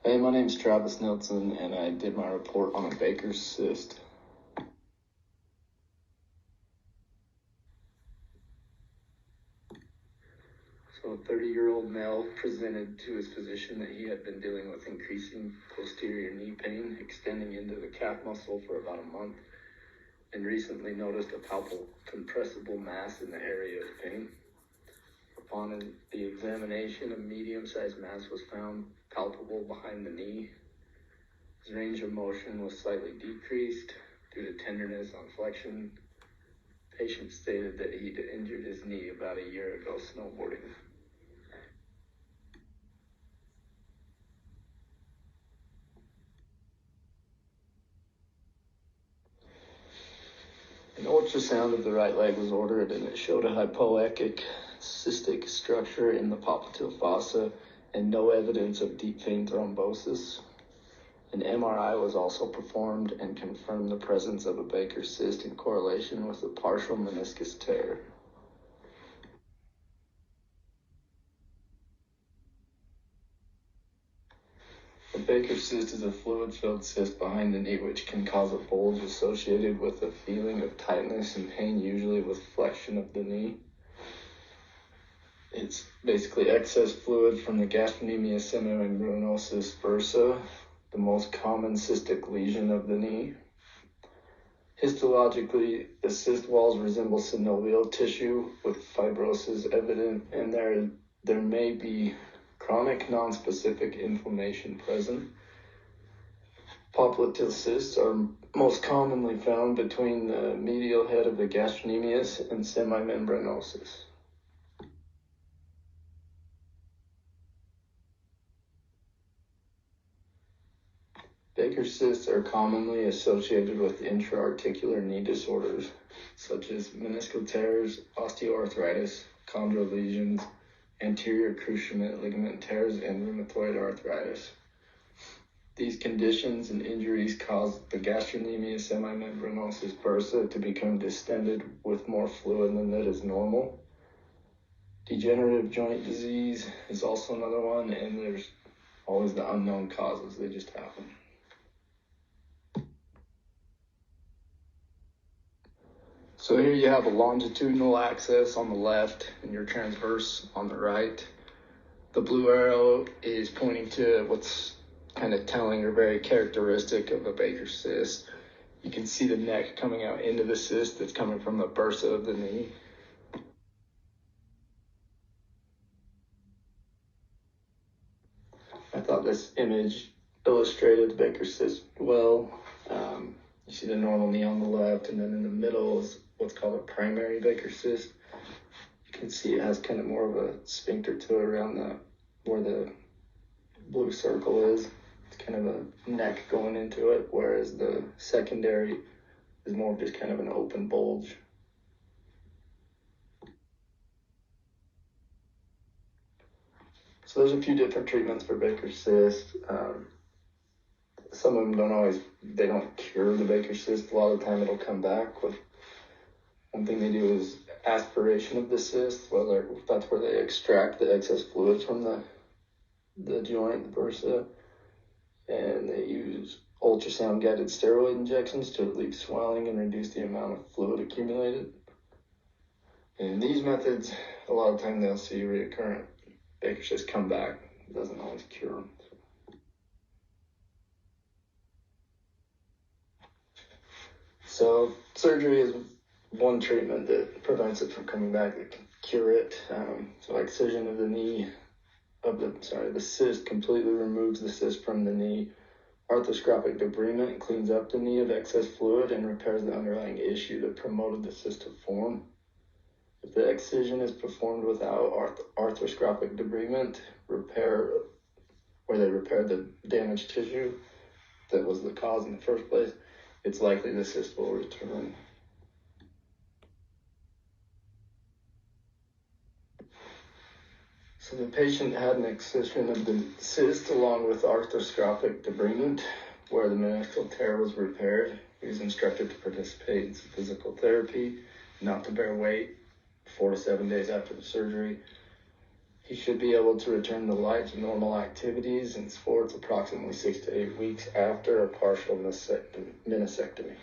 Hey, my name's Travis Nelson, and I did my report on a Baker's cyst. So a 30-year-old male presented to his physician that he had been dealing with increasing posterior knee pain extending into the calf muscle for about a month, and recently noticed a palpable compressible mass in the area of pain. Upon the examination, a medium-sized mass was found palpable behind the knee. His range of motion was slightly decreased due to tenderness on flexion. Patient stated that he'd injured his knee about a year ago snowboarding. An ultrasound of the right leg was ordered, and it showed a hypoechic cystic structure in the popliteal fossa and no evidence of deep vein thrombosis. An MRI was also performed and confirmed the presence of a Baker's cyst in correlation with a partial meniscus tear. A Baker's cyst is a fluid-filled cyst behind the knee which can cause a bulge associated with a feeling of tightness and pain, usually with flexion of the knee. It's basically excess fluid from the gastrocnemius semimembranosus bursa, the most common cystic lesion of the knee. Histologically, the cyst walls resemble synovial tissue with fibrosis evident, and there may be chronic nonspecific inflammation present. Popliteal cysts are most commonly found between the medial head of the gastrocnemius and semimembranosus. Baker's cysts are commonly associated with intra-articular knee disorders, such as meniscal tears, osteoarthritis, chondral lesions, anterior cruciate ligament tears, and rheumatoid arthritis. These conditions and injuries cause the gastrocnemius semimembranosus bursa to become distended with more fluid than that is normal. Degenerative joint disease is also another one, and there's always the unknown causes, they just happen. So here you have a longitudinal axis on the left and your transverse on the right. The blue arrow is pointing to what's kind of telling or very characteristic of a Baker's cyst. You can see the neck coming out into the cyst that's coming from the bursa of the knee. I thought this image illustrated the Baker's cyst well. You see the normal knee on the left, and then in the middle is what's called a primary Baker's cyst. You can see it has kind of more of a sphincter to it around where the blue circle is. It's kind of a neck going into it, whereas the secondary is more of just kind of an open bulge. So there's a few different treatments for Baker's cyst. Some of them they don't cure the Baker's cyst. A lot of the time it'll come back. One thing they do is aspiration of the cyst, whether that's where they extract the excess fluid from the joint, the bursa, and they use ultrasound guided steroid injections to relieve swelling and reduce the amount of fluid accumulated. And in these methods, a lot of time they'll see recurrent Baker's cyst come back. It doesn't always cure them. So surgery is one treatment that prevents it from coming back, that can cure it. So excision of the knee, the cyst completely removes the cyst from the knee. Arthroscopic debridement cleans up the knee of excess fluid and repairs the underlying issue that promoted the cyst to form. If the excision is performed without arthroscopic debridement, where they repair the damaged tissue that was the cause in the first place, it's likely the cyst will return. So the patient had an excision of the cyst along with arthroscopic debridement, where the meniscal tear was repaired. He was instructed to participate in physical therapy, not to bear weight 4 to 7 days after the surgery. he should be able to return to light and normal activities and sports approximately 6 to 8 weeks after a partial meniscectomy.